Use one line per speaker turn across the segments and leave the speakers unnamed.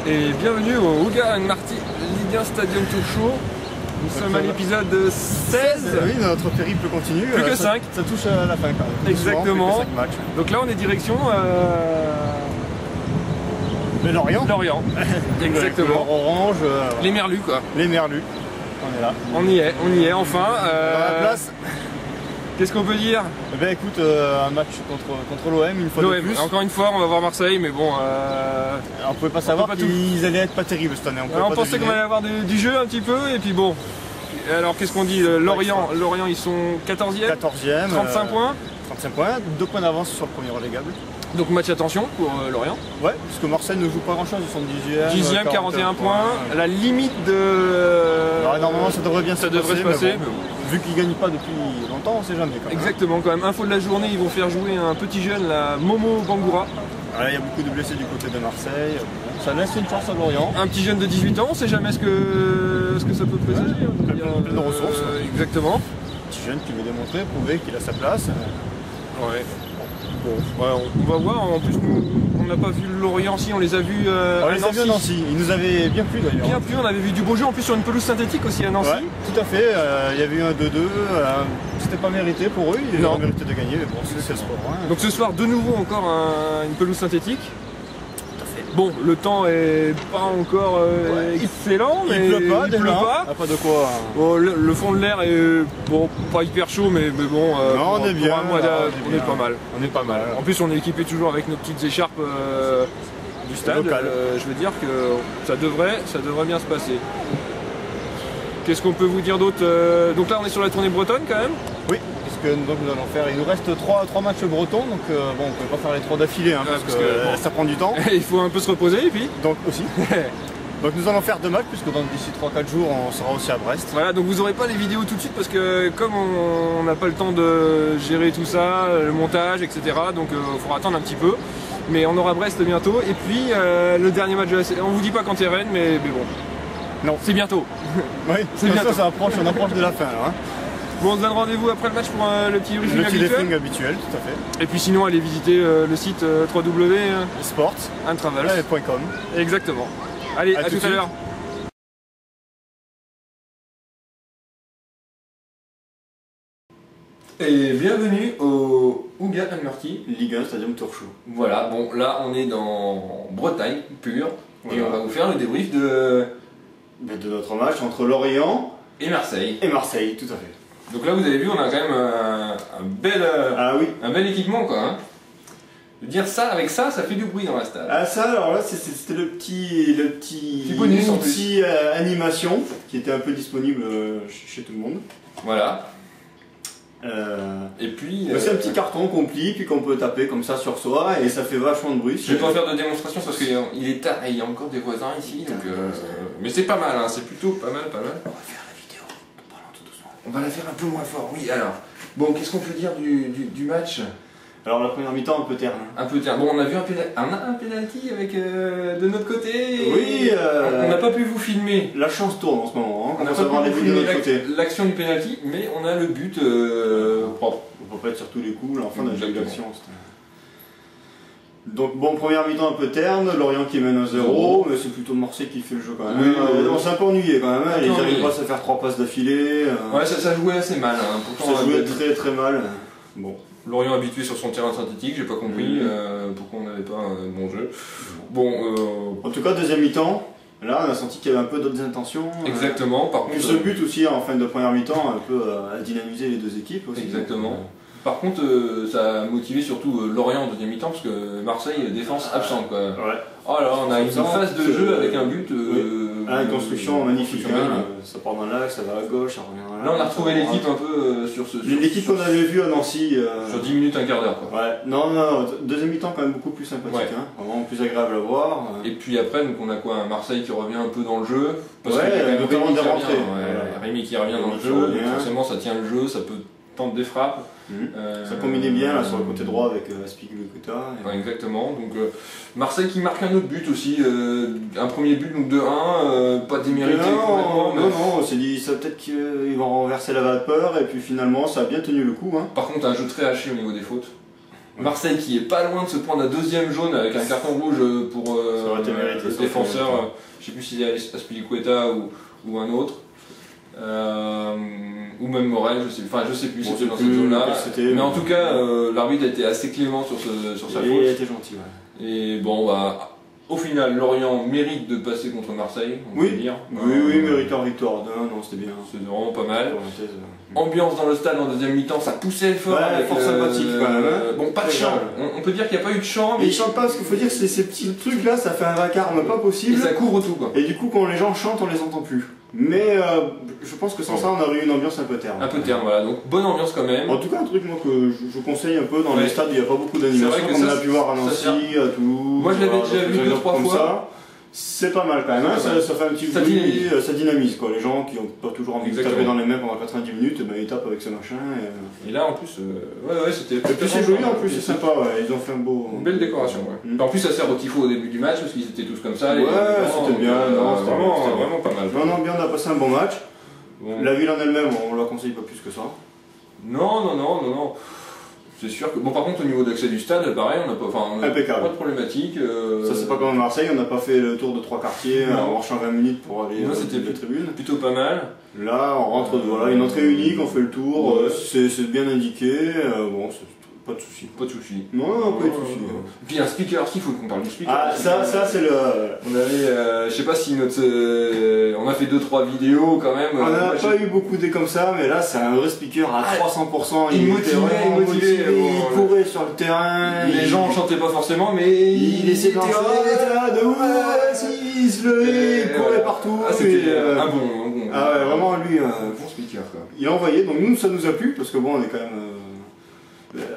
Et bienvenue au Ouga Marty Ligue 1 Stadium Tour Show. Nous sommes à l'épisode 16.
Oui, notre périple continue.
Plus que 5.
Ça touche à la fin quand même.
Exactement.
Plus que 5 matchs.
Donc là on est direction
le Lorient.
Lorient. Exactement.
Orange.
Les Merlus quoi.
Les Merlus. On est là.
On y est enfin.
Dans la place.
Qu'est-ce qu'on peut dire?
Eh ben écoute, un match contre l'OM une fois de plus.
Encore une fois, on va voir Marseille, mais bon.
On pouvait pas savoir qu'ils allaient être pas terribles cette année.
On pensait qu'on allait avoir du jeu un petit peu, et puis bon. Alors qu'est-ce qu'on dit? Lorient, ils sont 14e.
14e.
35 points.
35 points, 2 points d'avance sur le premier relégable.
Donc match attention pour Lorient.
Ouais, parce que Marseille ne joue pas grand chose, ils sont 10e.
10e, 41 points. La limite de.
Alors, normalement ça devrait bien se
passer.
Bon, vu qu'ils ne gagnent pas depuis longtemps, on sait jamais quand même.
Exactement, quand même. Info de la journée, ils vont faire jouer un petit jeune, la Momo Bangoura.
Voilà, il y a beaucoup de blessés du côté de Marseille. Ça laisse une chance à Lorient.
Un petit jeune de 18 ans, on ne sait jamais ce que ça peut présager.
Plein de ressources.
Exactement.
Un petit jeune qui veut démontrer, prouver qu'il a sa place.
Ouais. Bon, ouais, on va voir. En plus, nous, on n'a pas vu Lorient, si on les a vus
on les a vus à Nancy. Ils nous avaient bien plu d'ailleurs.
Bien plu, on avait vu du beau jeu, en plus sur une pelouse synthétique aussi à Nancy.
Ouais, tout à fait. Il y avait eu un 2-2. C'était pas mérité pour eux. Ils ont mérité de gagner, mais bon, c'est le sport. Hein.
Donc ce soir, de nouveau, encore une pelouse synthétique. Bon, le temps est pas encore excellent, mais
il pleut pas.
Ah,
pas de quoi.
Bon, le fond de l'air est bon, pas hyper chaud, mais bon,
non, on est bien.
On est pas mal.
On est pas mal.
En plus, on est équipé toujours avec nos petites écharpes du stade. Je veux dire que ça devrait bien se passer. Qu'est-ce qu'on peut vous dire d'autre? Donc là, on est sur la tournée bretonne quand même.
Oui. Donc nous allons faire, il nous reste 3 matchs bretons, donc bon, on ne peut pas faire les 3 d'affilée, hein, parce que bon, ça prend du temps.
Il faut un peu se reposer, et puis
donc aussi. Donc nous allons faire 2 matchs, puisque d'ici 3-4 jours, on sera aussi à Brest.
Voilà, donc vous n'aurez pas les vidéos tout de suite, parce que comme on n'a pas le temps de gérer tout ça, le montage, etc., donc il faudra attendre un petit peu. Mais on aura Brest bientôt, et puis le dernier match de la saison, on vous dit pas quand est Rennes, mais bon. Non, c'est bientôt.
Oui, c'est bientôt. On approche de la fin, là. Hein.
Bon, on se donne rendez-vous après le match pour le petit
briefing habituel, tout à fait.
Et puis sinon, allez visiter le site
www.sports.com.
Exactement. Allez, à tout à l'heure. Et bienvenue au Ouga Marty
Ligue 1 Stadium Tour Show.
Voilà, bon, là on est dans Bretagne pure, et on va vous faire le débrief de
notre match entre Lorient
et Marseille.
Et Marseille, tout à fait.
Donc là vous avez vu, on a quand même un bel équipement quoi. Hein. Dire ça avec ça fait du bruit dans la stade.
Ah ça, alors là c'était le petit
bonus
animation qui était un peu disponible chez tout le monde. Voilà.
Et puis
c'est un petit carton qu'on plie puis qu'on peut taper comme ça sur soi et ça fait vachement de bruit.
Je vais pas faire de démonstration parce qu'il est tard et il y a encore des voisins ici. Donc, mais c'est pas mal, hein, c'est plutôt pas mal. On va faire la vidéo en parlant tout doucement. On va la faire un peu moins fort, oui. Alors, bon, qu'est-ce qu'on peut dire du match?
Alors la première mi-temps un peu terne.
Un peu terne. Bon, on a vu un penalty avec de notre côté.
Oui.
On n'a pas pu vous filmer.
La chance tourne en ce moment. Hein,
on n'a pas pu vous filmer l'action du penalty, mais on a le but propre.
On peut pas être sur tous les coups. Là, enfin, on a déjà eu l'action. Donc bon, première mi-temps un peu terne, Lorient qui mène 1-0, mais c'est plutôt Marseille qui fait le jeu quand même. Oui, on s'est un peu ennuyé quand même, ils n'arrivent pas à se faire 3 passes d'affilée.
Ouais, ça jouait assez mal. Hein.
Pourtant, ça jouait très mal. Bon.
Lorient habitué sur son terrain synthétique, j'ai pas compris pourquoi on n'avait pas un bon jeu. Bon,
en tout cas, deuxième mi-temps, là on a senti qu'il y avait un peu d'autres intentions.
Exactement, par contre.
Ce but aussi en fin de première mi-temps, un peu à dynamiser les deux équipes aussi.
Exactement. Par contre, ça a motivé surtout Lorient en deuxième mi-temps parce que Marseille, défense absente quoi. Ouais. Oh là, on a une phase de jeu avec un but.
Une construction magnifique. Ça part dans l'axe, ça va à gauche, ça revient dans l'axe.
Là, on a retrouvé l'équipe un peu sur ce.
L'équipe qu'on avait vue à Nancy.
Sur 10 minutes, un quart d'heure quoi.
Ouais, non, deuxième mi-temps quand même beaucoup plus sympathique, hein. Vraiment plus agréable à voir.
Et puis après, donc on a quoi? Un Marseille qui revient un peu dans le jeu.
Parce qu'il y a notamment des rentrées.
Rémi qui revient dans le jeu, forcément ça tient le jeu, ça peut tenter des frappes.
Ça combinait bien là sur le côté droit avec Aspilicueta.
Ouais, exactement. Donc Marseille qui marque un autre but aussi, un premier but donc de 1, pas démérité.
Non, on s'est dit ça peut-être qu'ils vont renverser la vapeur et puis finalement ça a bien tenu le coup. Hein.
Par contre un jeu très haché au niveau des fautes. Marseille qui est pas loin de se prendre un deuxième jaune avec un carton rouge pour le défenseur, je sais plus si c'est Aspilicueta ou un autre. Ou même Morel, je sais plus, c'était dans cette zone-là. Mais en tout cas, l'arbitre a été assez clément sur sa faute.
Il a été gentil, ouais.
Et bon, bah, au final, Lorient mérite de passer contre Marseille, on peut dire.
Oui, méritant victoire. Non, c'était bien.
C'est vraiment pas mal. Ambiance dans le stade en deuxième mi-temps, ça poussait fort.
Ouais, fort sympathique quand même.
Bon, pas de chant. On peut dire qu'il n'y a pas eu de chant.
Mais ils chantent pas, parce qu'il faut dire que ces petits trucs là, ça fait un vacarme pas possible.
Et ça couvre tout, quoi.
Et du coup, quand les gens chantent, on les entend plus. Mais je pense que sans ça, on aurait eu une ambiance un peu terne.
Un peu terne, voilà. Donc bonne ambiance quand même.
En tout cas, un truc moi que je conseille un peu dans les stades où il n'y a pas beaucoup d'animation, comme on a pu voir à Nancy, à Toulouse.
Moi, je l'avais déjà vu 2-3 fois.
C'est pas mal quand même, hein. Ça fait un petit bruit, ça dynamise quoi. Les gens qui n'ont pas toujours envie de taper dans les mains pendant 90 minutes, ben, ils tapent avec ce machin.
Et là en plus, c'était.
Et puis c'est joli en plus, c'est sympa, ouais. Ils ont fait un beau.
Une belle décoration, ouais. En plus, ça sert au tifo au début du match parce qu'ils étaient tous comme ça.
Ouais, c'était bien,
c'était vraiment pas mal.
Non, bien, on a passé un bon match. La ville en elle-même, on la conseille pas plus que ça.
Non. C'est sûr que. Bon, par contre, au niveau d'accès du stade, pareil, on n'a pas de problématique.
Ça, c'est pas comme à Marseille, on n'a pas fait le tour de 3 quartiers en marchant 20 minutes pour aller
dans les tribunes. Plutôt pas mal.
Là, on rentre, voilà, une entrée unique, on fait le tour, c'est bien indiqué, bon, pas de soucis.
Pas de soucis.
Non, pas de soucis.
Puis un speaker, s'il faut qu'on parle du speaker.
Ah, ça c'est le.
On avait, je sais pas si on a fait 2-3 vidéos quand même.
On n'a pas eu beaucoup d'idées comme ça, mais là c'est un vrai speaker à 300%.
Il motivait,
il courait sur le terrain.
Les gens chantaient pas forcément, mais
il essayait de lancer de il se levait, il courait partout.
Ah, c'était un bon.
Ah ouais, vraiment lui,
bon speaker quoi.
Il a envoyé, donc nous ça nous a plu parce que bon, on est quand même.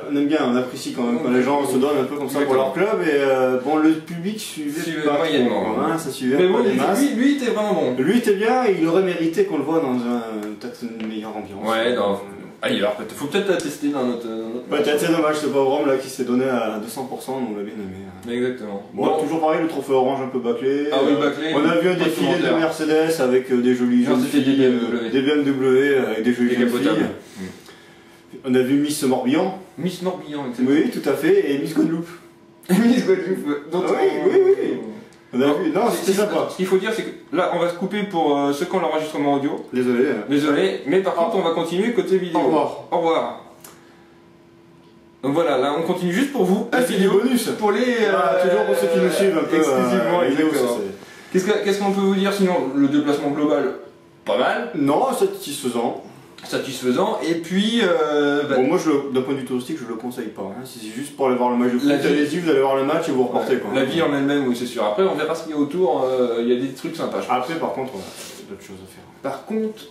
On aime bien, on apprécie quand même quand les gens se donnent un peu comme ça pour leur club et bon le public suivait pas
moyennement,
hein, ça suivait
mais
pas
bon,
les masses.
Lui était vraiment bon.
Lui était bien et il aurait mérité qu'on le voit dans peut-être une meilleure ambiance.
Ouais, ailleurs peut-être. Faut peut-être la tester dans notre
peut-être, c'est dommage, c'est pas Rome là qui s'est donné à 200%, on l'a bien aimé.
Exactement.
Bon, toujours pareil, le trophée orange un peu baclé.
Ah oui, bâclé.
On a vu un défilé de Mercedes avec des jolies jeunes filles, des BMW avec des jolies jeunes filles. On a vu Miss Morbihan.
Miss Morbihan, exactement.
Oui, tout à fait, et Miss Guadeloupe.
Miss Guadeloupe,
oui. On a vu, non, c'était sympa.
Ce qu'il faut dire, c'est que là, on va se couper pour ceux qui ont l'enregistrement audio.
Désolé,
mais par contre, on va continuer côté vidéo. Au revoir. Donc voilà, là, on continue juste pour vous.
Ah, c'est du bonus.
Pour les.
toujours pour ceux qui nous suivent un peu.
Exclusivement, exactement. Qu'est-ce qu'on peut vous dire sinon? Le déplacement global, pas mal.
Non, satisfaisant.
Et puis
bon, moi d'un point de vue touristique je le conseille pas, hein. Si c'est juste pour aller voir le match de foot, allez-y, vous allez voir le match et vous repartez quoi.
La vie en elle-même, oui c'est sûr. Après on verra ce qu'il y a autour, il y a des trucs sympas.
Après par contre, il y a d'autres choses à faire.
Par contre,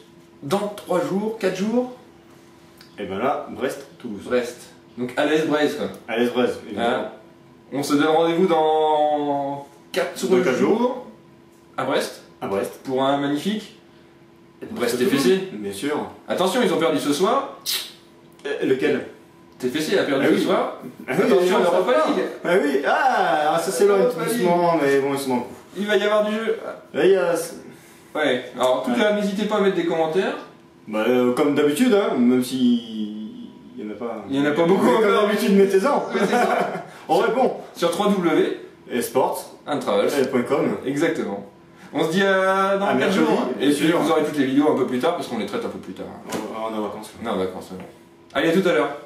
dans 3 jours, 4 jours,
et ben là, Brest-Toulouse.
Brest. Donc à l'Est-Brest quoi.
À l'Est-Brest, évidemment.
Hein, on se donne rendez-vous dans 4 jours à Brest. Pour un magnifique Brest TFC.
Bien sûr.
Attention, ils ont perdu ce soir.
Lequel?
TFC a perdu ce soir.
Attention,
l'Europa League.
Ah oui, ça s'éloigne tout doucement, mais bon, ils sont dans le coup.
Il va y avoir du jeu.
Là, il y a...
Ouais, alors en tout cas, n'hésitez pas à mettre des commentaires.
Bah, comme d'habitude, hein, même si... Il y en a pas beaucoup. Comme d'habitude, mettez-en. On répond.
Sur
www.esports.com.
Exactement. On se dit dans 4 jours. Et puis vous aurez toutes les vidéos un peu plus tard parce qu'on les traite un peu plus tard.
On est en vacances.
On est en vacances. Allez, à tout à l'heure.